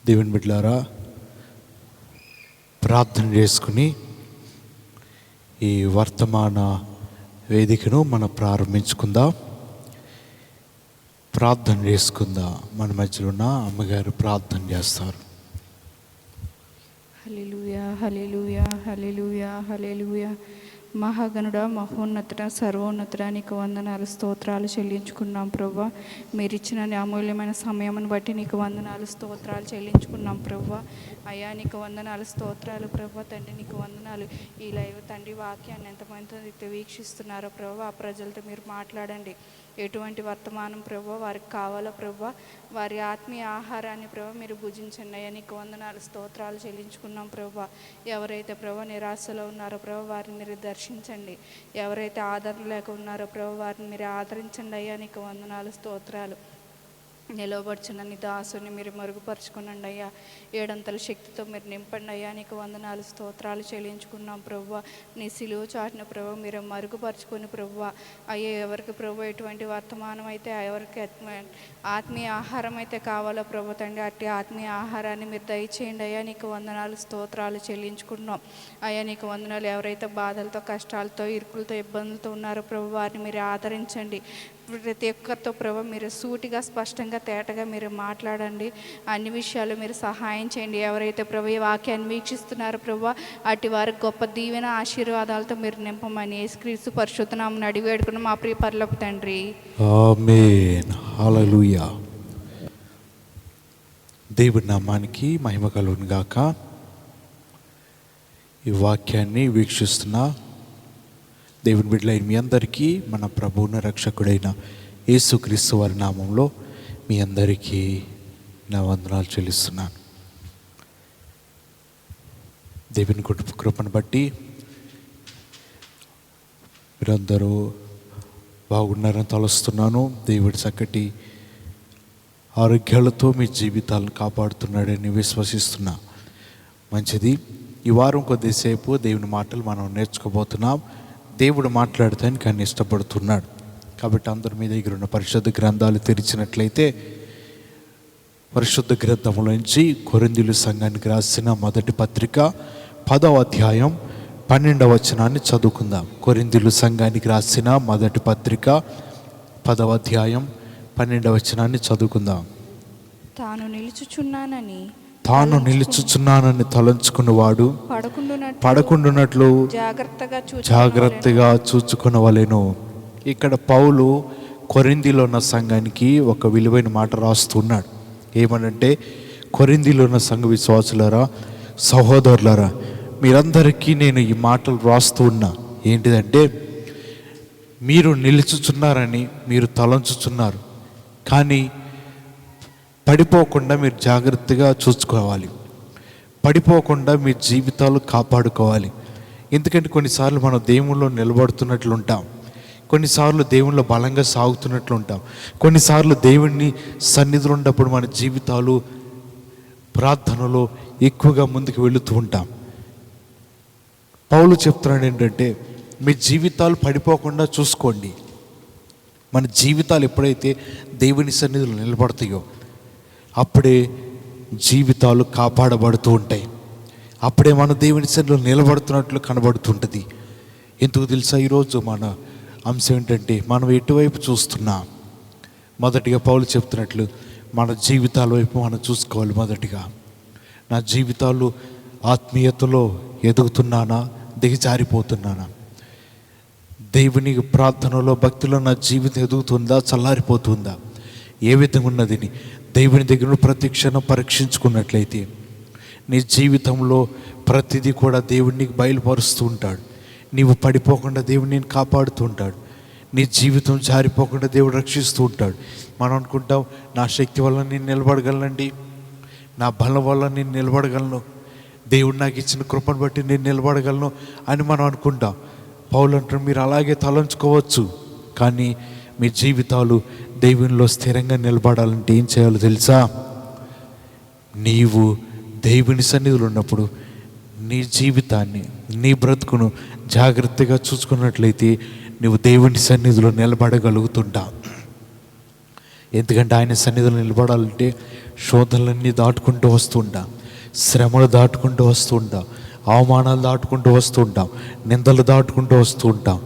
దేవుని బిడ్డలారా, ప్రార్థన చేసుకుని ఈ వర్తమాన వేదికను మనం ప్రారంభించుకుందాం. ప్రార్థన చేసుకుందాం. మన మధ్యలో ఉన్న అమ్మగారు ప్రార్థన చేస్తారు. హల్లెలూయా, హల్లెలూయా, హల్లెలూయా, హల్లెలూయా. మహాగణుడా, మహోన్నతుడ, సర్వోన్నతుడా, నీకు వందనాలు, స్తోత్రాలు చెల్లించుకున్నాం ప్రభువా. మీరు ఇచ్చిన అమూల్యమైన సమయమును బట్టి నీకు వందనాలు, స్తోత్రాలు చెల్లించుకున్నాం ప్రభువా. అయ్యా నీకు వందనాలు, స్తోత్రాలు ప్రభువా. తండ్రి నీకు వందనాలు. ఈ లైవ్ తండ్రి వాక్యాన్ని ఎంతమంది వీక్షిస్తున్నారో ప్రభువా, ఆ ప్రజలతో మీరు మాట్లాడండి. ఎటువంటి వర్తమానం ప్రభువా వారికి కావాలో ప్రభువా, వారి ఆత్మీయ ఆహారాన్ని ప్రభువా మీరు భుజించండి. అయ్యా నీకు వందనాలు, స్తోత్రాలు చెల్లించుకున్నాం ప్రభువా. ఎవరైతే ప్రభువా నిరాశలో ఉన్నారో ప్రభువా వారిని మీరు దర్శించండి. ఎవరైతే ఆదరణ లేక ఉన్నారో ప్రభువా వారిని మీరు ఆదరించండి. అయ్యా నీకు వందనాలు, స్తోత్రాలు. నిలవబడుచున్న నీ దాసుని మీరు మరుగుపరుచుకునండి అయ్యా. ఏడంతల శక్తితో మీరు నింపండి అయ్యా. నీకు వందనాలు, స్తోత్రాలు చెల్లించుకున్నాం ప్రభువా. నీ సిలువ చాటున ప్రభు మీరు మరుగుపరుచుకొని ప్రభువా అయ్యా, ఎవరికి ప్రభు ఎటువంటి వర్తమానం అయితే ఎవరికి ఆత్మీయ ఆహారం అయితే కావాలో ప్రభు తండ్రి అట్టి ఆత్మీయ ఆహారాన్ని మీరు దయచేయండి అయ్యా. నీకు వందనాలు, స్తోత్రాలు చెల్లించుకున్నాం అయ్యా. నీకు వందనాలు. ఎవరైతే బాధలతో, కష్టాలతో, ఇరుకులతో, ఇబ్బందులతో ఉన్నారో ప్రభు వారిని మీరు ఆదరించండి. ప్రతి ఒక్కరితో ప్రభు మీరు సూటిగా, స్పష్టంగా, తేటగా మీరు మాట్లాడండి. అన్ని విషయాలు మీరు సహాయం చేయండి. ఎవరైతే ప్రభు ఈ వాక్యాన్ని వీక్షిస్తున్నారో ప్రభు అటు వారికి గొప్ప దీవెన, ఆశీర్వాదాలతో మీరు నింపమని యేసుక్రీస్తు పరిశుద్ధ నామమున అడిగి వేడుకున్నాం మా ప్రియ పరలోక తండ్రి. ఆమేన్. హల్లెలూయా. దేవుడి నామానికి మహిమ కలుగును గాక. ఈ వాక్యాన్ని వీక్షిస్తున్న దేవుని బిడ్డలైన మీ అందరికీ మన ప్రభువున రక్షకుడైన యేసుక్రీస్తు వారి నామంలో మీ అందరికీ నా వందనాలు చెల్లిస్తున్నాను. దేవుని కృపను బట్టి మీరందరూ బాగున్నారని తలుస్తున్నాను. దేవుడి చక్కటి ఆరోగ్యాలతో మీ జీవితాలను కాపాడుతున్నాడని విశ్వసిస్తున్నా. మంచిది. ఈ వారం కొద్దిసేపు దేవుని మాటలు మనం నేర్చుకోబోతున్నాం. దేవుడు మాట్లాడటానికి ఆయన ఇష్టపడుతున్నాడు. కాబట్టి అందరి మీ దగ్గర ఉన్న పరిశుద్ధ గ్రంథాలు తెరిచినట్లయితే పరిశుద్ధ గ్రంథంలోంచి కొరింథీయుల సంఘానికి రాసిన మొదటి పత్రిక 10వ అధ్యాయం 12వ వచనాన్ని చదువుకుందాం. కొరింథీయుల సంఘానికి రాసిన మొదటి పత్రిక 10వ అధ్యాయం 12వ వచనాన్ని చదువుకుందాం. తాను నిలుచుచున్నానని తలంచుకున్నవాడు పడకుండునట్లు జాగ్రత్తగా చూచుకొనవలెను. ఇక్కడ పౌలు కొరింథీలో ఉన్న సంఘానికి ఒక విలువైన మాట రాస్తున్నాడు. ఏమనంటే, కొరింథీలో ఉన్న సంఘ విశ్వాసులారా, సహోదరులారా, మీరందరికీ నేను ఈ మాటలు రాస్తూ ఉన్నా. ఏంటిదంటే, మీరు నిలుచుచున్నారని మీరు తలంచుచున్నారు, కానీ పడిపోకుండా మీరు జాగ్రత్తగా చూసుకోవాలి. పడిపోకుండా మీ జీవితాలు కాపాడుకోవాలి. ఎందుకంటే కొన్నిసార్లు మనం దేవుళ్ళలో నిలబడుతున్నట్లు ఉంటాం, కొన్నిసార్లు దేవుళ్ళలో బలంగా సాగుతున్నట్లు ఉంటాం, కొన్నిసార్లు దేవుని సన్నిధిలో ఉన్నప్పుడు మన జీవితాలు ప్రార్థనలో ఎక్కువగా ముందుకు వెళుతూ ఉంటాం. పౌలు చెప్తున్నాడు ఏంటంటే, మీ జీవితాలు పడిపోకుండా చూసుకోండి. మన జీవితాలు ఎప్పుడైతే దేవుని సన్నిధిలో నిలబడతాయో అప్పుడే జీవితాలు కాపాడబడుతూ ఉంటాయి. అప్పుడే మన దేవుని సన్నిధిలో నిలబడుతున్నట్లు కనబడుతుంటుంది. ఎందుకు తెలుసా? ఈరోజు మన అంశం ఏంటంటే, మనం ఎటువైపు చూస్తున్నాం. మొదటిగా పౌలు చెప్తున్నట్లు మన జీవితాల వైపు మనం చూసుకోవాలి. మొదటిగా, నా జీవితాలు ఆత్మీయతలో ఎదుగుతున్నానా, దిగజారిపోతున్నానా? దేవుని ప్రార్థనలో, భక్తిలో నా జీవితం ఎదుగుతుందా, చల్లారిపోతుందా, ఏ విధంగా ఉన్నదని దేవుని దగ్గర ప్రతి క్షణం పరీక్షించుకున్నట్లయితే నీ జీవితంలో ప్రతిదీ కూడా దేవుడిని బయలుపరుస్తూ ఉంటాడు. నీవు పడిపోకుండా దేవుడు నేను కాపాడుతూ ఉంటాడు. నీ జీవితం జారిపోకుండా దేవుడు రక్షిస్తూ ఉంటాడు. మనం అనుకుంటాం, నా శక్తి వల్ల నేను నిలబడగలనండి, నా బలం వల్ల నేను నిలబడగలను, దేవుడు నాకు ఇచ్చిన కృపను బట్టి నేను నిలబడగలను అని మనం అనుకుంటాం. పౌలు అంటారు, మీరు అలాగే తలంచుకోవచ్చు, కానీ మీ జీవితాలు దేవునిలో స్థిరంగా నిలబడాలంటే ఏం చేయాలో తెలుసా? నీవు దేవుని సన్నిధిలో ఉన్నప్పుడు నీ జీవితాన్ని, నీ బ్రతుకును జాగ్రత్తగా చూసుకున్నట్లయితే నువ్వు దేవుని సన్నిధిలో నిలబడగలుగుతుంటావు. ఎందుకంటే ఆయన సన్నిధిలో నిలబడాలంటే శోధనలన్నీ దాటుకుంటూ వస్తూ ఉంటాం, శ్రమలు దాటుకుంటూ వస్తూ ఉంటాం, అవమానాలు దాటుకుంటూ వస్తూ ఉంటాం, నిందలు దాటుకుంటూ వస్తూ ఉంటాం,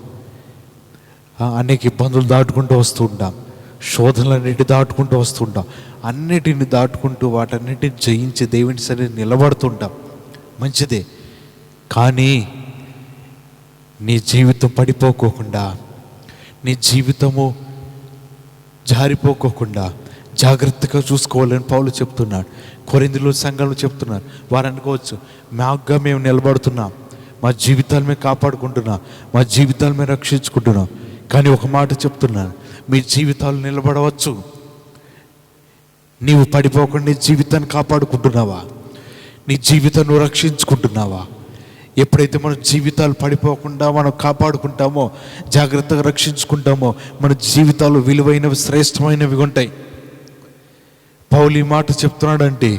అనేక ఇబ్బందులు దాటుకుంటూ వస్తూ ఉంటాం, శోధనలన్నిటి దాటుకుంటూ వస్తూ ఉంటాం. అన్నిటిని దాటుకుంటూ వాటన్నిటిని జయించి దేవుని సన్నిధిలో నిలబడుతుంటాం. మంచిదే. కానీ నీ జీవితం పడిపోకోకుండా, నీ జీవితము జారిపోకోకుండా జాగ్రత్తగా చూసుకోవాలని పౌలు చెప్తున్నాడు. కొరింథీయుల సంఘంలో చెప్తున్నారు. వారు అనుకోవచ్చు, మాకుగా మేము నిలబడుతున్నాం, మా జీవితాలు మేము కాపాడుకుంటున్నాం, మా జీవితాలు మేము రక్షించుకుంటున్నాం. కానీ ఒక మాట చెప్తున్నాను, మీ జీవితాలు నిలబడవచ్చు. నీవు పడిపోకుండా నీ జీవితాన్ని కాపాడుకుంటున్నావా? నీ జీవితాన్ని నువ్వు రక్షించుకుంటున్నావా? ఎప్పుడైతే మన జీవితాలు పడిపోకుండా మనం కాపాడుకుంటామో, జాగ్రత్తగా రక్షించుకుంటామో, మన జీవితాలు విలువైనవి, శ్రేష్టమైనవి ఉంటాయి. పౌలు ఈ మాట చెప్తున్నాడంటే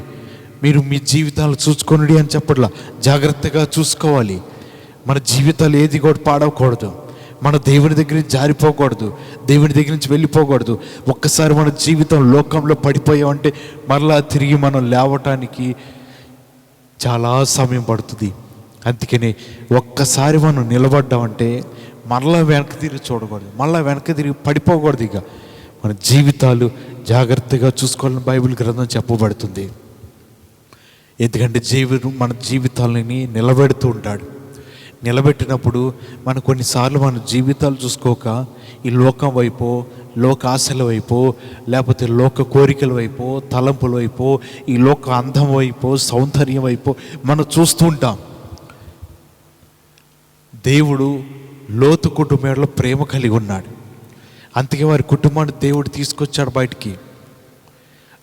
మీరు మీ జీవితాలు చూసుకొనుడి అని చెప్పట్లా, జాగ్రత్తగా చూసుకోవాలి. మన జీవితాలు ఏది కూడా పాడవకూడదు, మన దేవుని దగ్గర నుంచి జారిపోకూడదు, దేవుని దగ్గర నుంచి వెళ్ళిపోకూడదు. ఒక్కసారి మన జీవితం లోకంలో పడిపోయామంటే మరలా తిరిగి మనం లేవటానికి చాలా సమయం పడుతుంది. అందుకని ఒక్కసారి మనం నిలబడ్డామంటే మరలా వెనక్కి తిరిగి చూడకూడదు, మళ్ళీ వెనక్కి తిరిగి పడిపోకూడదు. ఇక మన జీవితాలు జాగ్రత్తగా చూసుకోవాలని బైబిల్ గ్రంథం చెప్పబడుతుంది. ఎందుకంటే దేవుడు మన జీవితాలని నిలబెడుతూ ఉంటాడు. నిలబెట్టినప్పుడు మన కొన్నిసార్లు మన జీవితాలు చూసుకోక ఈ లోకం వైపు, లోక ఆశల వైపు, లేకపోతే లోక కోరికల వైపు, తలంపుల వైపు, ఈ లోక అందం వైపు, సౌందర్యం వైపు మనం చూస్తూ ఉంటాం. దేవుడు లోతు కుటుంబంలో ప్రేమ కలిగి ఉన్నాడు. అందుకే వారి కుటుంబాన్ని దేవుడు తీసుకొచ్చాడు బయటికి.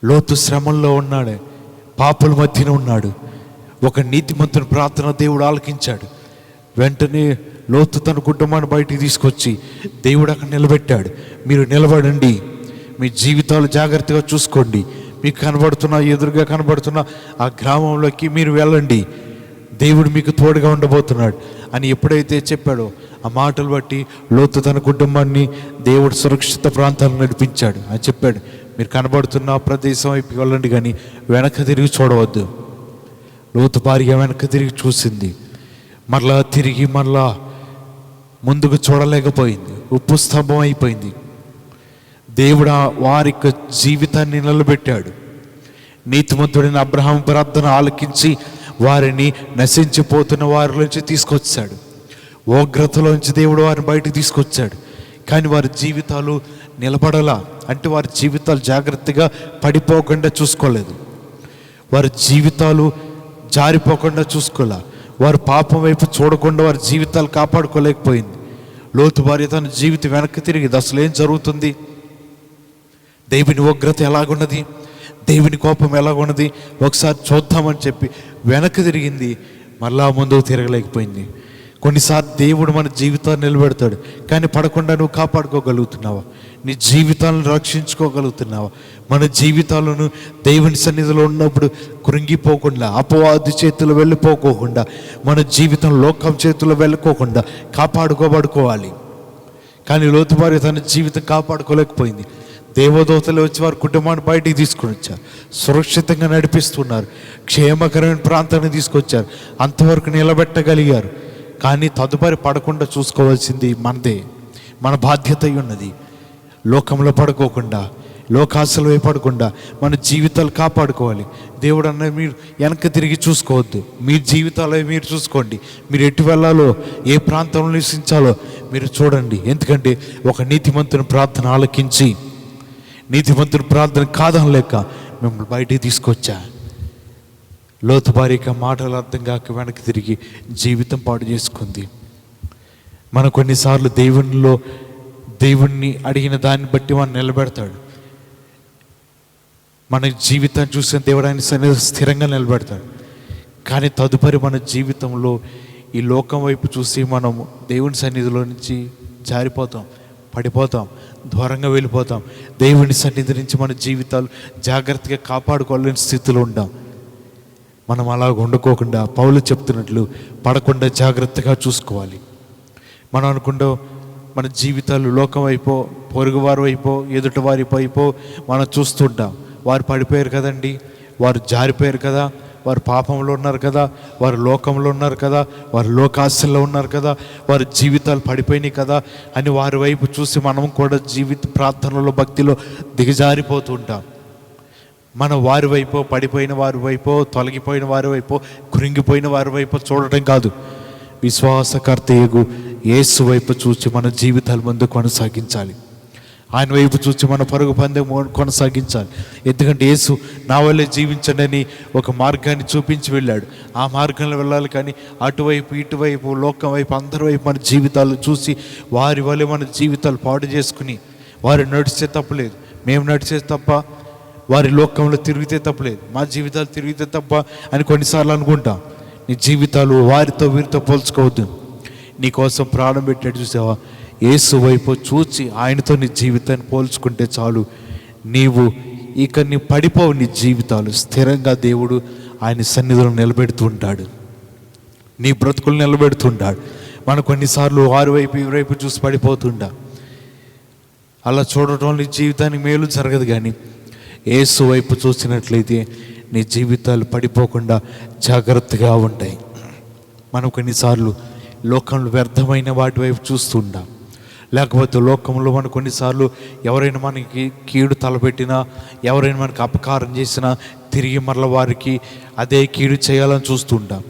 లోతు శ్రమంలో ఉన్నాడు, పాపుల మధ్యన ఉన్నాడు. ఒక నీతిమంతుని ప్రార్థన దేవుడు ఆలకించాడు. వెంటనే లోతు తన కుటుంబాన్ని బయటికి తీసుకొచ్చి దేవుడు అక్కడ నిలబెట్టాడు. మీరు నిలబడండి, మీ జీవితాలు జాగ్రత్తగా చూసుకోండి, మీకు కనబడుతున్న, ఎదురుగా కనబడుతున్న ఆ గ్రామంలోకి మీరు వెళ్ళండి, దేవుడు మీకు తోడుగా ఉండబోతున్నాడు అని ఎప్పుడైతే చెప్పాడో ఆ మాటలు బట్టి లోతు తన కుటుంబాన్ని దేవుడు సురక్షిత ప్రాంతాలను నడిపించాడు అని చెప్పాడు. మీరు కనబడుతున్న ప్రదేశం వైపు వెళ్ళండి, కానీ వెనక తిరిగి చూడవద్దు. లోతు భార్య వెనక తిరిగి చూసింది, మరలా తిరిగి మరలా ముందుకు చూడలేకపోయింది, ఉప్పు స్తంభం అయిపోయింది. దేవుడు వారి జీవితాన్ని నిలబెట్టాడు. నీతిమంతుడైన అబ్రహాము ప్రార్థన ఆలకించి వారిని నశించిపోతున్న వారిలోంచి తీసుకొచ్చాడు. ఉగ్రతలోంచి దేవుడు వారిని బయటకు తీసుకొచ్చాడు. కానీ వారి జీవితాలు నిలబడలా, అంటే వారి జీవితాలు జాగ్రత్తగా పడిపోకుండా చూసుకోలేదు, వారి జీవితాలు జారిపోకుండా చూసుకోలే, వారు పాపం వైపు చూడకుండా వారి జీవితాలు కాపాడుకోలేకపోయింది. లోతు భార్య తన జీవితం వెనక్కి తిరిగి అసలు ఏం జరుగుతుంది, దేవుని ఉగ్రత ఎలాగున్నది, దేవుని కోపం ఎలాగున్నది ఒకసారి చూద్దామని చెప్పి వెనక్కి తిరిగింది, మళ్ళా ముందుకు తిరగలేకపోయింది. కొన్నిసార్లు దేవుడు మన జీవితాన్ని నిలబెడతాడు, కానీ పడకుండా నువ్వు కాపాడుకోగలుగుతున్నావా? నీ జీవితాలను రక్షించుకోగలుగుతున్నావా? మన జీవితాలను దేవుని సన్నిధిలో ఉన్నప్పుడు కృంగిపోకుండా, అపవాది చేతులు వెళ్ళిపోకోకుండా, మన జీవితం లోకం చేతుల్లో వెళ్ళకోకుండా కాపాడుకోబడుకోవాలి. కానీ లోతు భార్య తన జీవితం కాపాడుకోలేకపోయింది. దేవదూతలు వచ్చి వారి కుటుంబాన్ని బయటికి తీసుకుని వచ్చారు, సురక్షితంగా నడిపిస్తున్నారు, క్షేమకరమైన ప్రాంతాన్ని తీసుకొచ్చారు, అంతవరకు నిలబెట్టగలిగారు. కానీ తదుపరి పడకుండా చూసుకోవాల్సింది మనదే, మన బాధ్యత అయి ఉన్నది. లోకంలో పడుకోకుండా, లోకాశలు పడకుండా మన జీవితాలు కాపాడుకోవాలి. దేవుడు అన్నది మీరు వెనక్కి తిరిగి చూసుకోవద్దు, మీ జీవితాలు మీరు చూసుకోండి. మీరు ఎటు వెళ్ళాలో, ఏ ప్రాంతంలో నివసించాలో మీరు చూడండి. ఎందుకంటే ఒక నీతిమంతుని ప్రార్థన ఆలకించి, నీతిమంతుని ప్రార్థన కాదనలేక మిమ్మల్ని బయటికి తీసుకొచ్చా. లోతు భార్యకి మాటలు అర్థం కాక వెనక్కి తిరిగి జీవితం పాడు చేసుకుంది. మన కొన్నిసార్లు దేవుణ్ణి అడిగిన దాన్ని బట్టి మనం నిలబెడతాడు. మన జీవితాన్ని చూసిన దేవుడు ఆయన సన్నిధిలో స్థిరంగా నిలబెడతాడు. కానీ తదుపరి మన జీవితంలో ఈ లోకం వైపు చూసి మనం దేవుని సన్నిధిలో నుంచి జారిపోతాం, పడిపోతాం, దూరంగా వెళ్ళిపోతాం. దేవుని సన్నిధి నుంచి మన జీవితాలు జాగ్రత్తగా కాపాడుకోలేని స్థితిలో ఉంటాం. మనం అలా వండుకోకుండా పౌలు చెప్తున్నట్లు పడకుండా జాగ్రత్తగా చూసుకోవాలి. మనం అనుకుంటాం మన జీవితాలు లోకం వైపో, పొరుగువారి వైపో, ఎదుటి వారి వైపో మనం చూస్తుంటాం. వారు పడిపోయారు కదండి, వారు జారిపోయారు కదా, వారు పాపంలో ఉన్నారు కదా, వారు లోకంలో ఉన్నారు కదా, వారు లోకాశల్లో ఉన్నారు కదా, వారి జీవితాలు పడిపోయినాయి కదా అని వారి వైపు చూసి మనం కూడా జీవిత ప్రార్థనలో, భక్తిలో దిగజారిపోతూ ఉంటాం. మనం వారి వైపు, పడిపోయిన వారి వైపు, తొలగిపోయిన వారి వైపు, కృంగిపోయిన వారి వైపు చూడటం కాదు, విశ్వాసకర్తయగు యేసు వైపు చూసి మన జీవితాల ముందు కొనసాగించాలి. ఆయన వైపు చూసి మన పరుగు పందెం కొనసాగించాలి. ఎందుకంటే యేసు నా వల్లే జీవించండి అని ఒక మార్గాన్ని చూపించి వెళ్ళాడు. ఆ మార్గంలో వెళ్ళాలి. కానీ అటువైపు, ఇటువైపు, లోకం వైపు, అందరి వైపు మన జీవితాలు చూసి వారి వల్లే మన జీవితాలు పాడు చేసుకుని వారు నడిచే తప్పలేదు, మేము నడిచే తప్ప, వారి లోకంలో తిరిగితే తప్పలేదు, మా జీవితాలు తిరిగితే తప్ప అని కొన్నిసార్లు అనుకుంటాం. నీ జీవితాలు వారితో వీరితో పోల్చుకోవద్దు. నీకోసం ప్రాణం పెట్టాడు చూసావా, యేసు వైపు చూచి ఆయనతో నీ జీవితాన్ని పోల్చుకుంటే చాలు. నీవు ఇక నీ పడిపోవు. నీ జీవితాలు స్థిరంగా దేవుడు ఆయన సన్నిధిలో నిలబెడుతూ ఉంటాడు, నీ బ్రతుకులు నిలబెడుతుంటాడు. మనం కొన్నిసార్లు వారి వైపు, ఈ వైపు చూసి పడిపోతుంటా. అలా చూడటం నీ జీవితానికి మేలు జరగదు. కానీ యేసు వైపు చూసినట్లయితే నీ జీవితాలు పడిపోకుండా జాగ్రత్తగా ఉంటాయి. మనం కొన్నిసార్లు లోకంలో వ్యర్థమైన వాటి వైపు చూస్తుంటాం. లేకపోతే లోకంలో మనం కొన్నిసార్లు ఎవరైనా మనకి కీడు తలపెట్టినా, ఎవరైనా మనకి అపకారం చేసినా తిరిగి మరల వారికి అదే కీడు చేయాలని చూస్తుంటాం,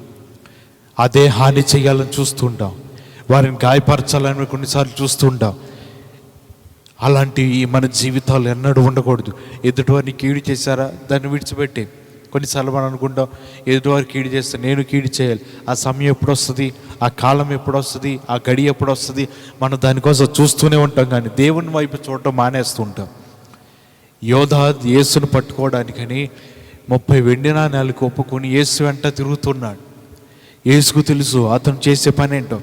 అదే హాని చేయాలని చూస్తుంటాం, వారిని గాయపరచాలని కొన్నిసార్లు చూస్తుంటాం. అలాంటి మన జీవితాలు ఎన్నడూ ఉండకూడదు. ఎదుటివారిని కీడు చేశారా, దాన్ని విడిచిపెట్టే. కొన్నిసార్లు మనం అనుకుంటాం, ఎదుటివారు కీడు చేస్తే నేను కీడు చేయాలి. ఆ సమయం ఎప్పుడు వస్తుంది, ఆ కాలం ఎప్పుడు వస్తుంది, ఆ గడి ఎప్పుడు వస్తుంది, మనం దానికోసం చూస్తూనే ఉంటాం. కానీ దేవుని వైపు చూడటం మానేస్తూ ఉంటాం. యోధా యేసును పట్టుకోవడానికని 30 వెండి నాణేలకు ఒప్పుకొని యేసు వెంట తిరుగుతున్నాడు. యేసుకు తెలుసు అతను చేసే పని ఏంటో,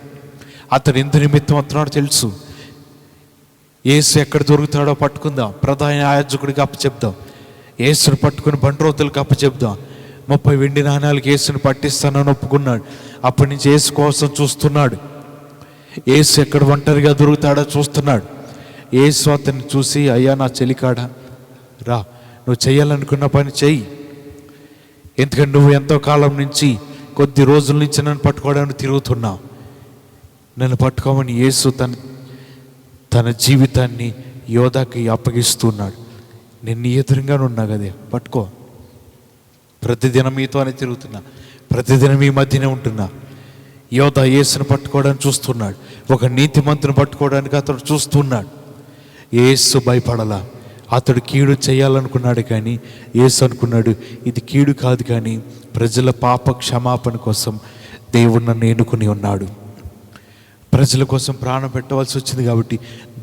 అతను ఎందు నిమిత్తం వస్తున్నాడో తెలుసు. యేసు ఎక్కడ దొరుకుతాడో పట్టుకుందాం, ప్రధాన యాజకుడికి అప్పచెప్దాం, యేసును పట్టుకుని బండ్రోతులకు అప్పచెప్దాం. 30 వెండి నాణాలకు యేసుని పట్టిస్తానని ఒప్పుకున్నాడు. అప్పటి నుంచి యేసు కోసం చూస్తున్నాడు. యేసు ఎక్కడ ఒంటరిగా దొరుకుతాడో చూస్తున్నాడు. యేసు అతన్ని చూసి, అయ్యా నా చెలికాడా, రా, నువ్వు చేయాలనుకున్న పని చెయ్యి. ఎందుకంటే నువ్వు ఎంతో కాలం నుంచి, కొద్ది రోజుల నుంచి నన్ను పట్టుకోవడానికి తిరుగుతున్నావు. నన్ను పట్టుకోమని యేసు తన జీవితాన్ని యోధాకి అప్పగిస్తున్నాడు. నేను నీ ఎదురుగానే ఉన్నా కదే, పట్టుకో. ప్రతిదినం మీతోనే తిరుగుతున్నా, ప్రతిదినం ఈ మధ్యనే ఉంటున్నా. యోధా యేసును పట్టుకోవడానికి చూస్తున్నాడు. ఒక నీతిమంతుని పట్టుకోవడానికి అతడు చూస్తున్నాడు. యేసు భయపడలా. అతడు కీడు చేయాలనుకున్నాడు. కానీ యేసు అనుకున్నాడు, ఇది కీడు కాదు, కానీ ప్రజల పాప క్షమాపణ కోసం దేవుడు నన్ను ఎన్నుకుని ఉన్నాడు. ప్రజల కోసం ప్రాణం పెట్టవలసి వచ్చింది కాబట్టి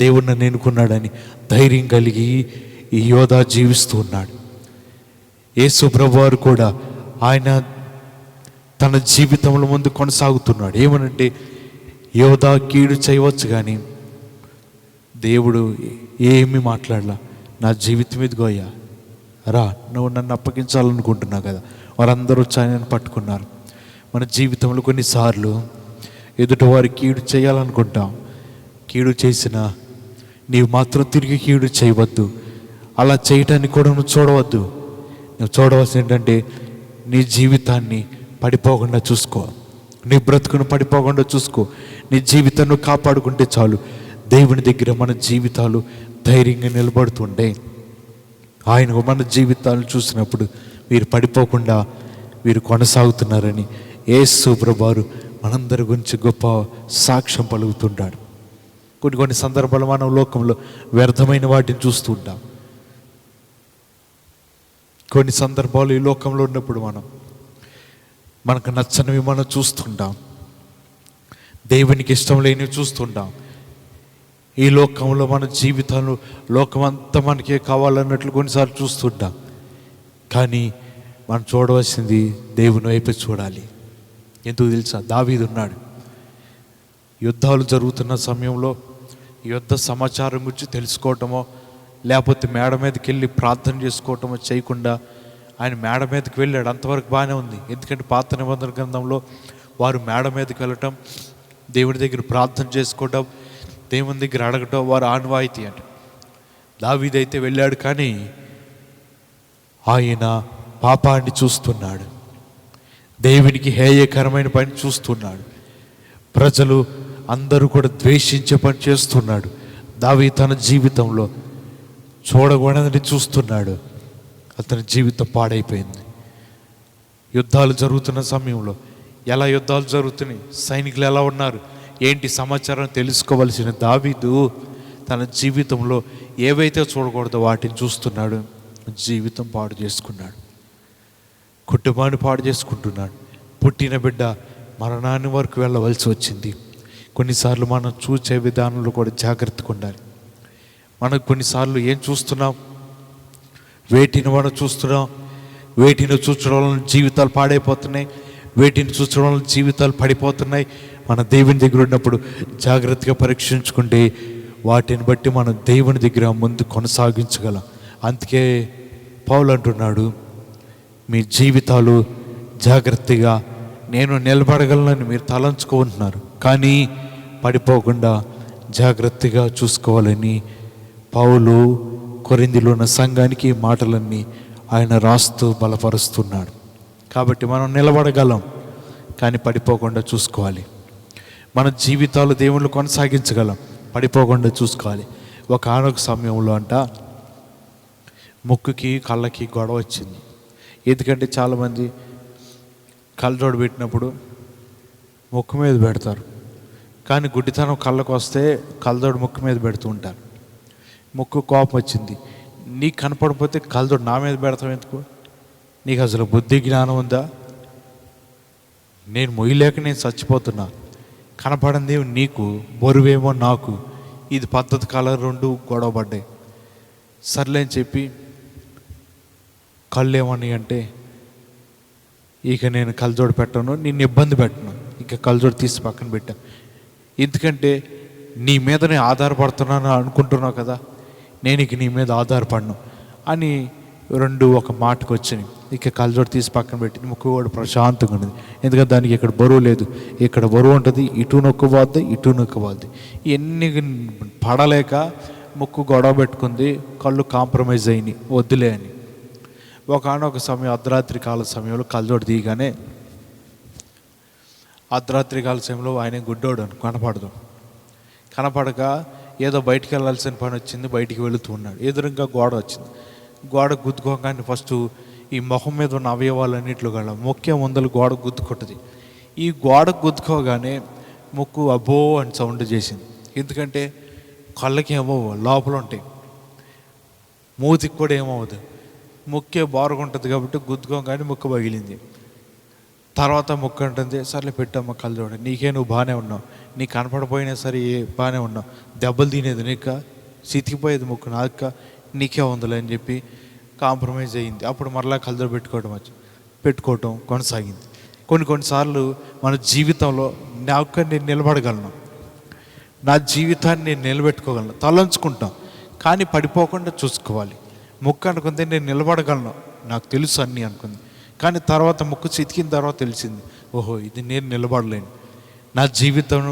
దేవుడు నన్ను ఎన్నుకున్నాడని ధైర్యం కలిగి ఈ యోధా జీవిస్తూ ఉన్నాడు. యేసు ప్రభువారు కూడా ఆయన తన జీవితంలో ముందు కొనసాగుతున్నాడు. ఏమనంటే, యోధా కీడు చేయవచ్చు, కానీ దేవుడు ఏమీ మాట్లాడలా. నా జీవితం ఇదిగో అయ్యా, రా, నువ్వు నన్ను అప్పగించాలనుకుంటున్నావు కదా. వారందరూ వచ్చి ఆయనను పట్టుకున్నారు. మన జీవితంలో కొన్నిసార్లు ఎదుటివారి కీడు చేయాలనుకుంటాం. కీడు చేసినా నీవు మాత్రం తిరిగి కీడు చేయవద్దు. అలా చేయటానికి కూడా నువ్వు చూడవద్దు. నువ్వు చూడవలసి ఏంటంటే, నీ జీవితాన్ని పడిపోకుండా చూసుకో, నీ బ్రతుకును పడిపోకుండా చూసుకో. నీ జీవితాన్ని కాపాడుకుంటే చాలు. దేవుని దగ్గర మన జీవితాలు ధైర్యంగా నిలబడుతుండే. ఆయన మన జీవితాలను చూసినప్పుడు వీరు పడిపోకుండా వీరు కొనసాగుతున్నారని యేసు ప్రభువారు మనందరి గురించి గొప్ప సాక్ష్యం పలుకుతుంటాడు. కొన్ని సందర్భాలు మనం లోకంలో వ్యర్థమైన వాటిని చూస్తూ ఉంటాం. కొన్ని సందర్భాలు ఈ లోకంలో ఉన్నప్పుడు మనకు నచ్చనివి మనం చూస్తుంటాం, దేవునికి ఇష్టం లేనివి చూస్తుంటాం. ఈ లోకంలో మన జీవితంలో లోకమంతా మనకే కావాలన్నట్లు కొన్నిసార్లు చూస్తుంటాం. కానీ మనం చూడవలసింది దేవుని వైపు చూడాలి. ఎందుకు తెలుసా? దావీదు ఉన్నాడు. యుద్ధాలు జరుగుతున్న సమయంలో యుద్ధ సమాచారం గురించి తెలుసుకోవటమో, లేకపోతే మేడ మీదకి వెళ్ళి ప్రార్థన చేసుకోవటమో చేయకుండా ఆయన మేడ మీదకి వెళ్ళాడు. అంతవరకు బాగానే ఉంది. ఎందుకంటే పాత నిబంధన గ్రంథంలో వారు మేడ మీదకి వెళ్ళటం, దేవుడి దగ్గర ప్రార్థన చేసుకోవటం, దేవుని దగ్గర అడగటం వారు ఆనవాయితీ అంట. దావీదైతే వెళ్ళాడు, కానీ ఆయన పాపాన్ని చూస్తున్నాడు, దేవునికి హేయకరమైన పని చూస్తున్నాడు, ప్రజలు అందరూ కూడా ద్వేషించే పని చేస్తున్నాడు. దావీదు తన జీవితంలో చూడకూడదని చూస్తున్నాడు. అతని జీవితం పాడైపోయింది. యుద్ధాలు జరుగుతున్న సమయంలో ఎలా యుద్ధాలు జరుగుతున్నాయి, సైనికులు ఎలా ఉన్నారు, ఏంటి సమాచారం తెలుసుకోవలసిన దావీదు తన జీవితంలో ఏవైతే చూడకూడదో వాటిని చూస్తున్నాడు. జీవితం పాడు చేసుకున్నాడు, కుటుంబాన్ని పాడు చేసుకుంటున్నాడు. పుట్టిన బిడ్డ మరణాన్ని వరకు వెళ్ళవలసి వచ్చింది. కొన్నిసార్లు మనం చూసే విధానంలో కూడా జాగ్రత్తగా ఉండాలి. మనం కొన్నిసార్లు ఏం చూస్తున్నాం, వేటిని మనం చూస్తున్నాం, వేటిని చూచడం వలన జీవితాలు పాడైపోతున్నాయి, వేటిని చూచడం వలన జీవితాలు పడిపోతున్నాయి. మన దేవుని దగ్గర ఉన్నప్పుడు జాగ్రత్తగా పరీక్షించుకుంటే వాటిని బట్టి మనం దేవుని దగ్గర ముందు కొనసాగించగలం. అందుకే పౌలు అంటున్నాడు, మీ జీవితాలు జాగ్రత్తగా నేను నిలబడగలనని మీరు తలంచుకుంటున్నారు, కానీ పడిపోకుండా జాగ్రత్తగా చూసుకోవాలని పౌలు కొరింథీలో ఉన్న సంఘానికి ఈ మాటలన్నీ ఆయన రాస్తూ బలపరుస్తున్నాడు. కాబట్టి మనం నిలబడగలం, కానీ పడిపోకుండా చూసుకోవాలి. మన జీవితాలు దేవుళ్ళు కొనసాగించగలం, పడిపోకుండా చూసుకోవాలి. ఆనొక సమయంలో అంట ముక్కుకి కళ్ళకి గొడవ వచ్చింది. ఎందుకంటే చాలామంది కళ్ళజోడు పెట్టినప్పుడు ముక్కు మీద పెడతారు, కానీ గుడ్డితనం కళ్ళకు వస్తే కళ్ళజోడు ముక్కు మీద పెడుతూ ఉంటారు. ముక్కు కోపం వచ్చింది, నీకు కనపడిపోతే కళ్ళజోడు నా మీద పెడతావు ఎందుకు, నీకు అసలు బుద్ధి జ్ఞానం ఉందా, నేను మొయ్యలేక నేను చచ్చిపోతున్నా, కనపడింది నీకు బరువేమో నాకు, ఇది పద్ధతి కలర్ రెండు గొడవ పడ్డాయి. సర్లే అని చెప్పి కళ్ళు ఏమని అంటే, ఇక నేను కళ్ళజోడు పెట్టను, నిన్ను ఇబ్బంది పెట్టను, ఇక కళ్ళజోడు తీసి పక్కన పెట్టాను. ఎందుకంటే నీ మీద నేను ఆధారపడుతున్నాను అనుకుంటున్నావు కదా, నేను ఇక నీ మీద ఆధారపడను అని రెండు ఒక మాటకు వచ్చినాయి. ఇక కళ్ళజోడు తీసి పక్కన పెట్టి ముక్కు కూడా ప్రశాంతంగా ఉండేది. ఎందుకంటే దానికి ఇక్కడ బరువు లేదు, ఇక్కడ బరువు ఉంటుంది, ఇటు నొక్కుపోద్ది ఇటు నొక్కుపోద్ది. ఇవన్నీ పడలేక ముక్కు గొడవ పెట్టుకుంది, కళ్ళు కాంప్రమైజ్ అయినాయి, వద్దులే అని. ఒకనొక సమయం అర్ధరాత్రి కాల సమయంలో కళ్ళజోడు తీయగానే, అర్ధరాత్రి కాల సమయంలో ఆయన గుడ్డోడు అని కనపడక ఏదో బయటికి వెళ్ళాల్సిన పని వచ్చింది, బయటికి వెళుతూ ఉన్నాడు. ఎదురుగా గోడ వచ్చింది, గోడ గుద్దుకోగానే ఫస్ట్ ఈ మొహం మీద ఉన్న అవయవాలన్నింటిలో గల ముఖ్య ముందలు గోడ గుద్దుకుంటుంది. ఈ గోడ గుద్దుకోగానే ముక్కు అబ్బో అని సౌండ్ చేసింది. ఎందుకంటే కళ్ళకి ఏమో లోపల ఉంటాయి, మూతికి కూడా ఏమవుతుంది, ముక్కే బారుగుంటుంది కాబట్టి గుద్దుకోగానే ముక్కు పగిలింది. తర్వాత ముక్కు అంటుంది, సర్లే పెట్టమ్మా కళ్ళజోడు, నీకే నువ్వు బాగానే ఉన్నావు, నీకు కనపడపోయినా సరే బాగానే ఉన్నావు, దెబ్బలు తినేది నీకు, సితికిపోయేది ముక్కు నాకు, నీకే ఉందిలే అని చెప్పి కాంప్రమైజ్ అయ్యింది. అప్పుడు మరలా కళ్ళజోడు పెట్టుకోవటం కొనసాగింది. కొన్నిసార్లు మన జీవితంలో నేను నిలబడగలను, నా జీవితాన్ని నేను నిలబెట్టుకోగలను, తలంచుకుంటాం, కానీ పడిపోకుండా చూసుకోవాలి. ముక్కు అనుకుంది నేను నిలబడగలను, నాకు తెలుసు అన్నీ అనుకుంది, కానీ తర్వాత ముక్కు చితికిన తర్వాత తెలిసింది, ఓహో ఇది నేను నిలబడలేను, నా జీవితం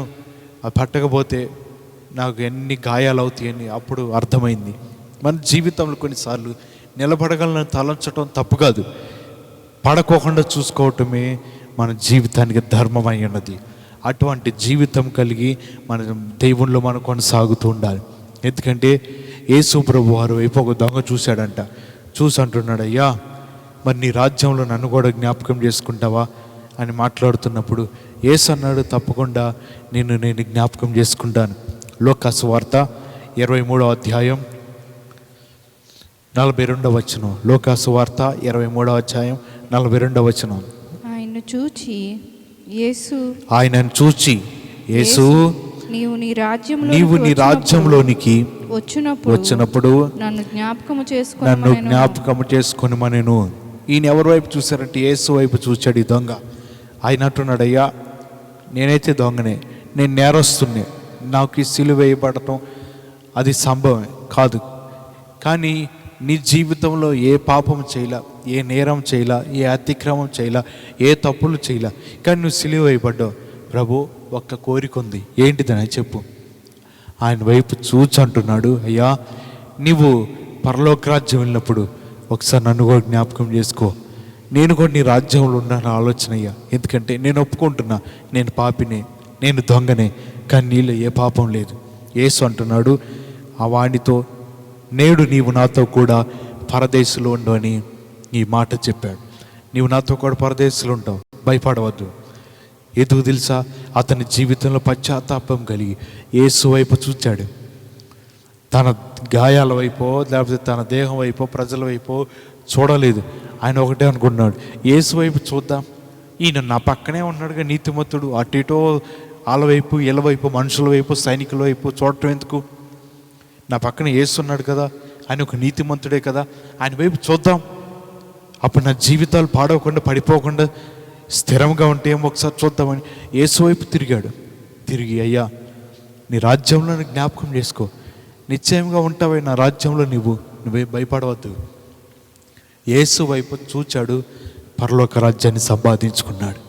పట్టకపోతే నాకు ఎన్ని గాయాలు అవుతాయని అప్పుడు అర్థమైంది. మన జీవితంలో కొన్నిసార్లు నిలబడగలను తలంచడం తప్పు కాదు, పడకోకుండా చూసుకోవటమే మన జీవితానికి ధర్మం అయి ఉన్నది. అటువంటి జీవితం కలిగి మన దేవునిలో మనం కొనసాగుతూ ఉండాలి. ఎందుకంటే యేసు ప్రభు వారు వైపు ఒక దొంగ చూశాడంట, చూసి అంటున్నాడు, అయ్యా మరి నీ రాజ్యంలో నన్ను కూడా జ్ఞాపకం చేసుకుంటావా అని మాట్లాడుతున్నప్పుడు యేసు అన్నాడు, తప్పకుండా నేను జ్ఞాపకం చేసుకుంటాను. లూకా సువార్త 23వ అధ్యాయం 42వ వచనం. లూకా సువార్త 23వ అధ్యాయం 42వ వచనం. ఆయనను చూచి యేసు నీవు నీ రాజ్యంలోనికి వచ్చినప్పుడు నన్ను జ్ఞాపకము చేసుకొని మనను. ఈయన ఎవరి వైపు చూశారంటే యేసు వైపు చూచాడు ఈ దొంగ. ఆయన అంటున్నాడు, అయ్యా నేనైతే దొంగనే, నేను నేరస్తున్నే, నాకు ఈ సిలువ వేయబడటం అది సంభవమే కాదు, కానీ నీ జీవితంలో ఏ పాపం చేయలా, ఏ నేరం చేయలా, ఏ అతిక్రమం చేయలా, ఏ తప్పులు చేయలా, కానీ నువ్వు సిలువ వేయబడ్డావు. ప్రభు ఒక్క కోరిక ఉంది, ఏంటిదని చెప్పు. ఆయన వైపు చూచి అంటున్నాడు, అయ్యా నీవు పరలోక రాజ్యం వెళ్ళినప్పుడు ఒకసారి నన్ను కూడా జ్ఞాపకం చేసుకో, నేను కూడా నీ రాజ్యంలో ఉన్నాను ఆలోచన అయ్యా. ఎందుకంటే నేను ఒప్పుకుంటున్నా, నేను పాపినే, నేను దొంగనే, కానీ నీలో ఏ పాపం లేదు. యేసు అంటున్నాడు ఆ వాడితో, నేడు నీవు నాతో కూడా పరదేశంలో ఉండు అని ఈ మాట చెప్పాడు. నీవు నాతో కూడా పరదేశంలో ఉంటావు, భయపడవద్దు. ఎందుకు తెలుసా? అతని జీవితంలో పశ్చాత్తాపం కలిగి యేసు వైపు చూచాడు. తన గాయాల వైపో లేకపోతే తన దేహం వైపో ప్రజల వైపో చూడలేదు. ఆయన ఒకటే అనుకున్నాడు, యేసు వైపు చూద్దాం, ఈయన నా పక్కనే ఉన్నాడుగా నీతిమంతుడు, అటు ఇటో వాళ్ళ వైపు వీళ్ళ వైపు మనుషుల వైపు సైనికుల వైపు చూడటం ఎందుకు, నా పక్కన యేసు ఉన్నాడు కదా, ఆయన ఒక నీతిమంతుడే కదా, ఆయన వైపు చూద్దాం, అప్పుడు నా జీవితాలు పాడవకుండా పడిపోకుండా స్థిరంగా ఉంటే ఏమో ఒకసారి చూద్దామని యేసు వైపు తిరిగాడు. తిరిగి, అయ్యా నీ రాజ్యంలో నన్ను జ్ఞాపకం చేసుకో, నిశ్చయంగా ఉంటావే నా రాజ్యంలో, నువ్వే భయపడవద్దు. యేసు వైపు చూచాడు, పరలోక రాజ్యాన్ని సంపాదించుకున్నాడు.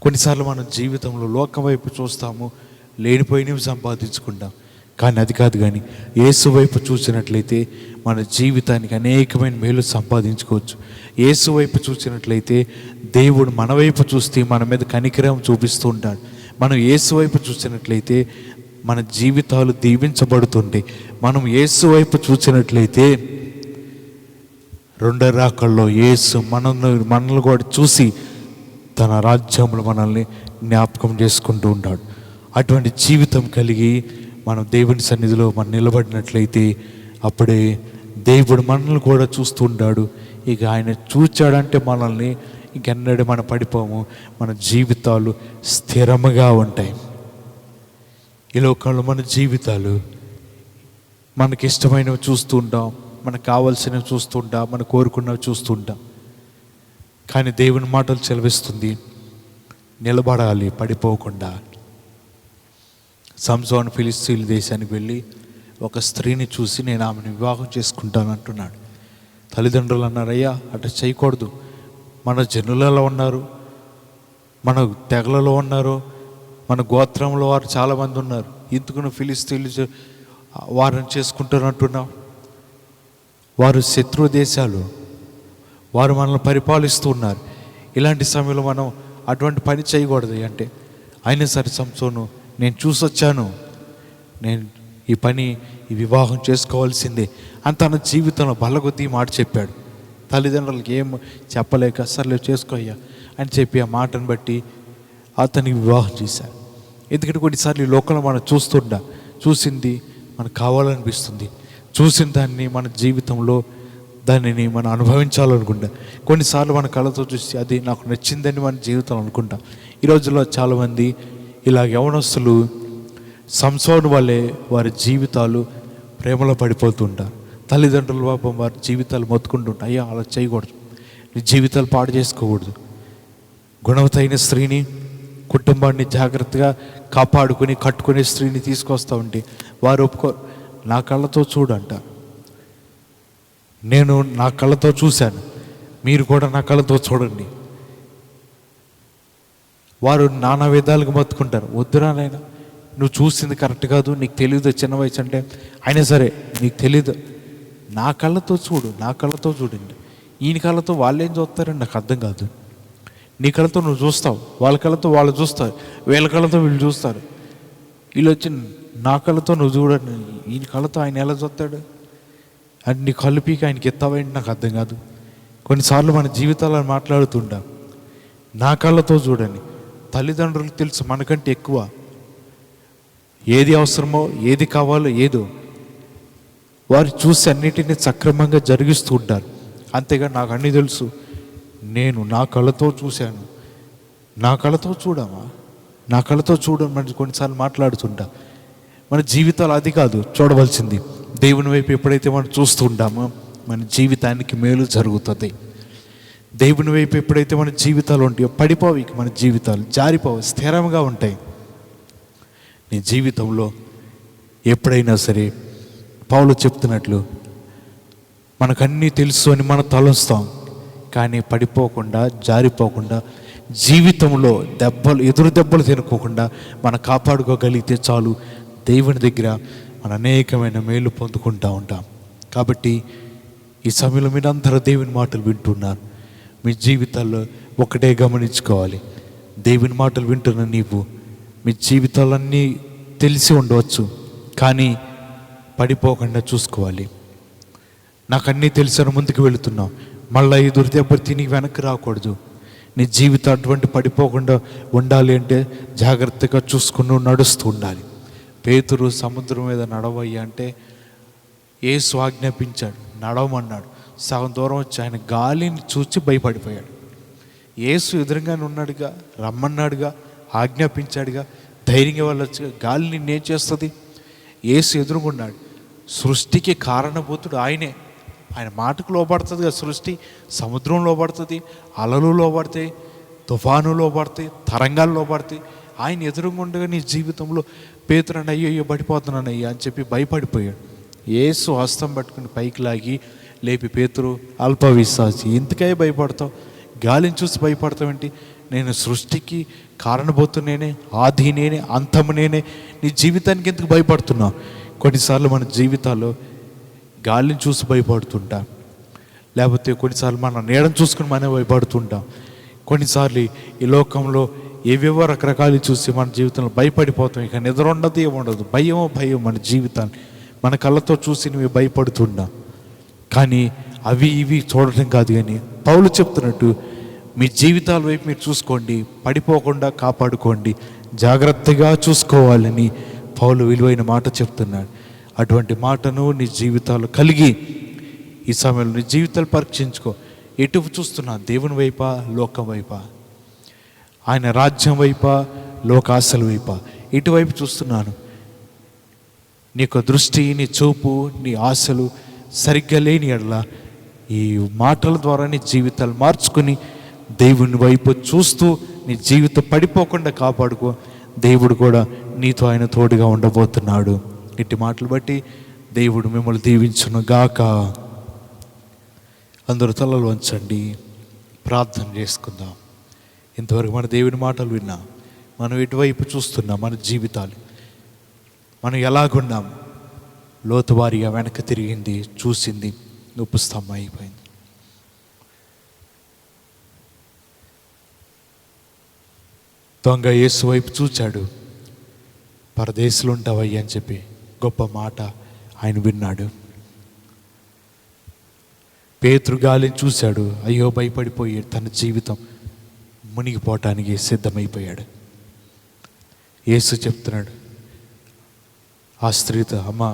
కొన్నిసార్లు మన జీవితంలో లోకం వైపు చూస్తాము, లేనిపోయినవి సంపాదించుకుంటాం. కానీ అది కాదు. కానీ యేసు వైపు చూసినట్లయితే మన జీవితానికి అనేకమైన మేలు సంపాదించుకోవచ్చు. యేసు వైపు చూసినట్లయితే దేవుడు మన వైపు చూస్తే మన మీద కనికరం చూపిస్తూ ఉంటాడు. మనం యేసు వైపు చూసినట్లయితే మన జీవితాలు దీవించబడుతుంటాయి. మనం యేసు వైపు చూసినట్లయితే రెండో రాకల్లో యేసు మనల్ని కూడా చూసి తన రాజ్యంలో మనల్ని జ్ఞాపకం చేసుకుంటూ ఉంటాడు. అటువంటి జీవితం కలిగి మనం దేవుని సన్నిధిలో మనం నిలబడినట్లయితే అప్పుడే దేవుడు మనల్ని కూడా చూస్తూ ఉంటాడు. ఇక ఆయన చూచాడంటే మనల్ని ఇంకెన్నడూ మనం పడిపోము, మన జీవితాలు స్థిరముగా ఉంటాయి. ఈ లోకంలో మన జీవితాలు మనకి ఇష్టమైనవి చూస్తూ ఉంటాం, మనకు కావాల్సినవి చూస్తూ ఉంటాం, మనం కోరుకున్నవి చూస్తూ ఉంటాం. కానీ దేవుని మాటలు సెలవిస్తుంది, నిలబడాలి పడిపోకుండా. సంసోను ఫిలిస్తీయుల దేశానికి వెళ్ళి ఒక స్త్రీని చూసి నేను ఆమెను వివాహం చేసుకుంటాను అంటున్నాడు. తల్లిదండ్రులు అన్నారు, అయ్యా అట్లా చేయకూడదు, మన జనులలో ఉన్నారు, మన తెగలలో ఉన్నారు, మన గోత్రంలో వారు చాలామంది ఉన్నారు, ఎందుకు ఫిలిస్తీయులు వారిని చేసుకుంటారు అంటున్నావు? వారు శత్రు దేశాలు, వారు మనల్ని పరిపాలిస్తూ ఉన్నారు. ఇలాంటి సమయంలో మనం అటువంటి పని చేయకూడదు అంటే, అయినా సరే సంసోను, నేను చూసొచ్చాను, నేను ఈ వివాహం చేసుకోవాల్సిందే అని తన జీవితంలో బల్లగొద్ది మాట చెప్పాడు. తల్లిదండ్రులకి ఏం చెప్పలేక సర్లే చేసుకోయ్యా అని చెప్పి ఆ మాటను బట్టి అతనికి వివాహం చేశారు. ఎందుకంటే కొన్నిసార్లు ఈ లోకంలో మనం చూసింది మనకు కావాలనిపిస్తుంది, చూసిన దాన్ని మన జీవితంలో దానిని మనం అనుభవించాలనుకుంటా. కొన్నిసార్లు మన కళ్ళతో చూసి అది నాకు నచ్చిందని మన జీవితం అనుకుంటాం. ఈ రోజుల్లో చాలామంది ఇలా యవనస్తులు సంసోను వల్లే వారి జీవితాలు ప్రేమలో పడిపోతుంటారు. తల్లిదండ్రుల పాపం వారి జీవితాలు మొత్తుకుంటుంటారు, అయ్యా అలా చేయకూడదు, నీ జీవితాలు పాడు చేసుకోకూడదు. గుణవతైన స్త్రీని, కుటుంబాన్ని జాగ్రత్తగా కాపాడుకుని కట్టుకునే స్త్రీని తీసుకొస్తా ఉంటే వారు నా కళ్ళతో చూడంట, నేను నా కళ్ళతో చూశాను, మీరు కూడా నా కళ్ళతో చూడండి. వారు నానా విధాలుగా మొత్తుకుంటారు, వద్దురా నాయనా, నువ్వు చూసింది కరెక్ట్ కాదు, నీకు తెలియదు, చిన్న వయసు అంటే, అయినా సరే నీకు తెలీదు, నా కళ్ళతో చూడు, నా కళ్ళతో చూడండి. ఈయన కళ్ళతో వాళ్ళు ఏం చూస్తారండి నాకు అర్థం కాదు. నీ కళ్ళతో నువ్వు చూస్తావు, వాళ్ళ కళ్ళతో వాళ్ళు చూస్తారు, వీళ్ళ కళ్ళతో వీళ్ళు చూస్తారు. వీళ్ళు వచ్చి నా కళ్ళతో నువ్వు చూడండి, ఈయన కళ్ళతో ఆయన ఎలా చూస్తాడు అంటే నీ కళ్ళు పీకి ఆయనకి ఎత్తావేంటి నాకు అర్థం కాదు. కొన్నిసార్లు మన జీవితాలను మాట్లాడుతుంటాం, నా కళ్ళతో చూడండి. తల్లిదండ్రులకు తెలుసు మనకంటే ఎక్కువ ఏది అవసరమో, ఏది కావాలో, ఏదో వారు చూసి అన్నిటినీ సక్రమంగా జరిగిస్తూ ఉంటారు. అంతేగా నాకు అన్నీ తెలుసు, నేను నా కళ్ళతో చూశాను, నా కళ్ళతో చూడమా, నా కళ్ళతో చూడమని కొన్నిసార్లు మాట్లాడుతుంటా. మన జీవితాలు అది కాదు చూడవలసింది. దేవుని వైపు ఎప్పుడైతే మనం చూస్తూ ఉంటామో మన జీవితానికి మేలు జరుగుతుంది. దేవుని వైపు ఎప్పుడైతే మన జీవితాలు ఉంటాయో పడిపోవి, మన జీవితాలు జారిపోవు, స్థిరంగా ఉంటాయి. నీ జీవితంలో ఎప్పుడైనా సరే పౌలు చెప్తున్నట్లు మనకన్నీ తెలుసు అని మనం తలంస్తాం, కానీ పడిపోకుండా జారిపోకుండా జీవితంలో ఎదురు దెబ్బలు తినుకోకుండా మనం కాపాడుకోగలిగితే చాలు, దేవుని దగ్గర మన అనేకమైన మేలు పొందుకుంటూ ఉంటాం. కాబట్టి ఈ సమయంలో మీరు అందరూ దేవుని మాటలు వింటున్నారు. మీ జీవితాల్లో ఒకటే గమనించుకోవాలి, దేవుని మాటలు వింటున్న నీవు మీ జీవితాలన్నీ తెలిసి ఉండవచ్చు, కానీ పడిపోకుండా చూసుకోవాలి. నాకు అన్నీ తెలిసిన ముందుకు వెళుతున్నావు, మళ్ళీ ఎదురు దెబ్బలు తిని వెనక్కి రాకూడదు. నీ జీవితం అటువంటి పడిపోకుండా ఉండాలి అంటే జాగ్రత్తగా చూసుకుని నడుస్తూ ఉండాలి. పేతురు సముద్రం మీద నడవయ్యా అంటే యేసు ఆజ్ఞాపించాడు, నడవమన్నాడు. సగం దూరం వచ్చి ఆయన గాలిని చూచి భయపడిపోయాడు. యేసు ఎదురుగానే ఉన్నాడుగా, రమ్మన్నాడుగా, ఆజ్ఞాపించాడుగా, ధైర్యంగా వెళ్ళొచ్చుగా. గాలి నిన్నేం చేస్తుంది? యేసు ఎదురుగున్నాడు. సృష్టికి కారణభూతుడు ఆయనే. ఆయన మాటకు లోబడుతుంది కదా సృష్టి. సముద్రం లోబడుతుంది, అలలు లోబడతాయి, తుఫాను లోబడతాయి, తరంగాలు లోబడతాయి. ఆయన ఎదురుగుండగా నీ జీవితంలో పేతురని అయ్యో పడిపోతున్నానయ్యా అని చెప్పి భయపడిపోయాడు. యేసు హస్తం పట్టుకుని పైకి లాగి లేపి, పేతురు అల్పవిశ్వాసి, ఇంతకే భయపడతావు? గాలిని చూసి భయపడతావేంటి? నేను సృష్టికి కారణభూతు నేనే, ఆది నేనే, అంతము నేనే. నీ జీవితానికి ఎందుకు భయపడుతున్నావు? కొన్నిసార్లు మన జీవితాల్లో గాలిని చూసి భయపడుతుంటాం, లేకపోతే కొన్నిసార్లు మన నీడను చూసుకుని మనమే భయపడుతుంటాం. కొన్నిసార్లు ఈ లోకంలో ఏవేవో రకరకాలు చూసి మన జీవితంలో భయపడిపోతాం. ఇక నిద్ర ఉండదు, ఏముండదు, భయం మన జీవితాన్ని మన కళ్ళతో చూసి నువ్వు భయపడుతున్నా. కానీ అవి ఇవి చూడటం కాదు. కానీ పౌలు చెప్తున్నట్టు మీ జీవితాల వైపు మీరు చూసుకోండి, పడిపోకుండా కాపాడుకోండి, జాగ్రత్తగా చూసుకోవాలని పౌలు విలువైన మాట చెప్తున్నాడు. అటువంటి మాటను నీ జీవితాలు కలిగి ఈ సమయంలో నీ జీవితాలు పరీక్షించుకో. ఎటు చూస్తున్నా? దేవుని వైపా, లోకం వైపా? ఆయన రాజ్యం వైపా, లోకాశల వైపా? ఇటువైపు చూస్తున్నాను. నీకు దృష్టి, నీ చూపు, నీ ఆశలు సరిగ్గా లేని ఎడల ఈ మాటల ద్వారా నీ జీవితాలు మార్చుకుని దేవుని వైపు చూస్తూ నీ జీవితం పడిపోకుండా కాపాడుకో. దేవుడు కూడా నీతో ఆయన తోడుగా ఉండబోతున్నాడు. ఇట్టి మాటలు బట్టి దేవుడు మిమ్మల్ని దీవించును గాక. అందరూ తలలు వంచండి, ప్రార్థన చేసుకుందాం. ఇంతవరకు మన దేవుని మాటలు విన్నాం. మనం ఎటువైపు చూస్తున్నాం? మన జీవితాలు మనం ఎలాగున్నాం? లోతువారీగా వెనక్కి తిరిగింది, చూసింది, ఉప్పు స్తంభం అయిపోయింది. దొంగ యేసు వైపు చూచాడు, పరదేశంలో ఉంటావయ్యా అని చెప్పి గొప్ప మాట ఆయన విన్నాడు. పేతురు గాలిని చూశాడు, అయ్యో భయపడిపోయి తన జీవితం మునిగిపోవటానికి సిద్ధమైపోయాడు. యేసు చెప్తున్నాడు ఆ స్త్రీతో, అమ్మా,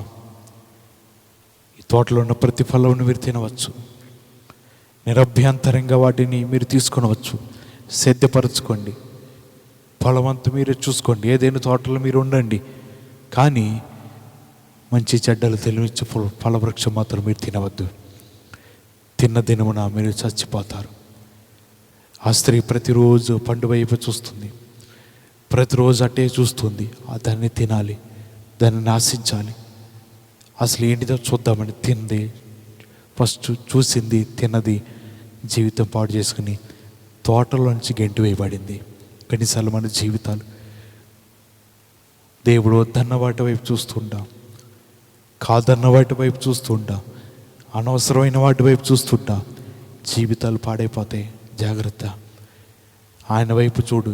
ఈ తోటలో ఉన్న ప్రతి ఫలం మీరు తినవచ్చు, నిరభ్యంతరంగా వాటిని మీరు తీసుకొనవచ్చు, సిద్ధపరచుకోండి, ఫలవంతు మీరే చూసుకోండి, ఏదైనా తోటలో మీరు ఉండండి, కానీ మంచి చెడ్డలు తెలివించే ఫలవృక్షం మాత్రం మీరు తినవద్దు, తిన్న దినమున మీరు చచ్చిపోతారు. ఆ స్త్రీ ప్రతిరోజు పండు వైపు చూస్తుంది, ప్రతిరోజు అట్టే చూస్తుంది. దాన్ని తినాలి, దాన్ని నాశించాలి, అసలు ఏంటిదో చూద్దామని తింది. ఫస్ట్ చూసింది, తిన్నది, జీవితం పాడు చేసుకుని తోటలోంచి గెంటి వేయబడింది. కొన్నిసార్లు మన జీవితాలు దేవుడు వద్దన్న వాటి వైపు చూస్తుంటాం, కాదన్న వాటి వైపు చూస్తుంటాం, అనవసరమైన వాటి వైపు చూస్తుంటాం. జీవితాలు పాడైపోతాయి. జాగ్రత్త. ఆయన వైపు చూడు,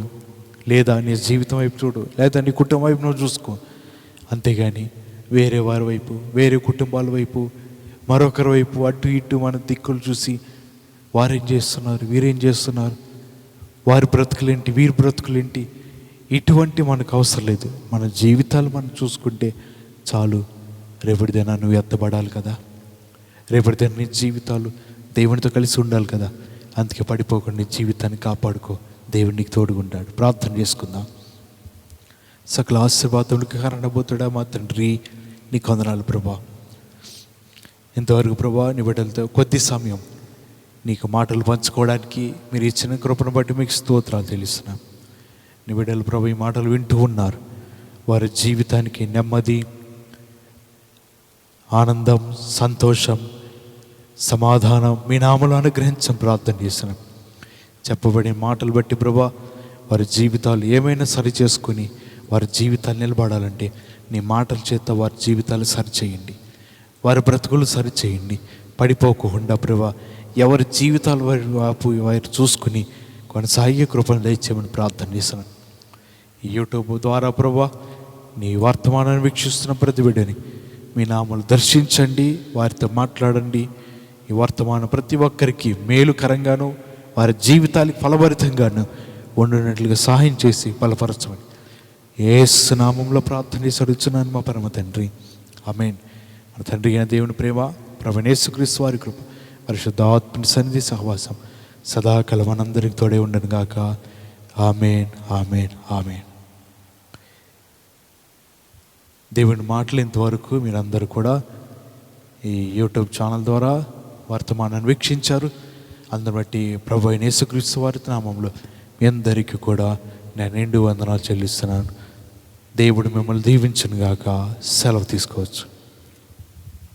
లేదా నీ జీవితం వైపు చూడు, లేదా నీ కుటుంబం వైపు నువ్వు చూసుకో. అంతేగాని వేరే వారి వైపు, వేరే కుటుంబాల వైపు, మరొకరి వైపు అటు ఇటు మన దిక్కులు చూసి వారేం చేస్తున్నారు, వీరేం చేస్తున్నారు, వారి బ్రతుకులేంటి, వీరి బ్రతుకులేంటి, ఇటువంటి మనకు అవసరం లేదు. మన జీవితాలు మనం చూసుకుంటే చాలు. రేపటిదైనా నువ్వు ఎత్తబడాలి కదా, రేపటిదైనా నీ జీవితాలు దేవునితో కలిసి ఉండాలి కదా. అందుకే పడిపోకుండా నీ జీవితాన్ని కాపాడుకో. దేవుడు నీకు తోడుగుంటాడు. ప్రార్థన చేసుకుందాం. సకల ఆశీర్వాదములకు కారణభూతుడా మా తండ్రి, నీకు వందనాలు ప్రభా. ఇంతవరకు ప్రభా నీ బిడ్డలతో కొద్ది సమయం నీకు మాటలు పంచుకోవడానికి మీరు ఇచ్చిన కృపను బట్టి మీకు స్తోత్రాలు తెలుస్తున్నాం. నీ బిడ్డలు ప్రభు ఈ మాటలు వింటూ ఉన్నారు. వారి జీవితానికి నెమ్మది, ఆనందం, సంతోషం, సమాధానం మీ నామములో అనుగ్రహించని ప్రార్థన చేస్తున్నాం. చెప్పబడిన మాటలు బట్టి ప్రభా వారి జీవితాలు ఏమైనా సరి చేసుకుని వారి జీవితాలు నిలబడాలంటే నీ మాటల చేత వారి జీవితాలు సరిచేయండి, వారి బ్రతుకులు సరిచేయండి. పడిపోకుండా ప్రభా ఎవరి జీవితాలు వారు చూసుకుని కొనసాగే కృపను దయచేయమని ప్రార్థన చేస్తున్నాను. ఈ యూట్యూబ్ ద్వారా ప్రభా నీ వర్తమానాన్ని వీక్షిస్తున్న ప్రతి బిడ్డని మీ నామలు దర్శించండి, వారితో మాట్లాడండి. ఈ వర్తమానం ప్రతి ఒక్కరికి మేలుకరంగాను వారి జీవితాలకు ఫలభరితంగాను ఉండునట్లుగా సహాయం చేసి బలపరచమని యేసు నామంలో ప్రార్థన చేసి అడుగుతున్నాను మా పరమ తండ్రి, ఆమేన్. మన తండ్రి అయిన దేవుని ప్రేమ, ప్రభువైన యేసుక్రీస్తు వారి కృప, పరిశుద్ధాత్మని సన్నిధి సహవాసం సదాకాలం మనందరికి తోడే ఉండను గాక. ఆమేన్, ఆమేన్, ఆమేన్. దేవుని మాటలు ఇంతవరకు మీరందరూ కూడా ఈ యూట్యూబ్ ఛానల్ ద్వారా వర్తమానాన్ని వీక్షించారు. అందుని బట్టి ప్రభువైన యేసుక్రీస్తు వారి నామంలో మీ అందరికీ కూడా నేను నిండు వందనాలు చెల్లిస్తున్నాను. దేవుడు మిమ్మల్ని దీవించును గాక. సెలవు తీసుకోవచ్చు.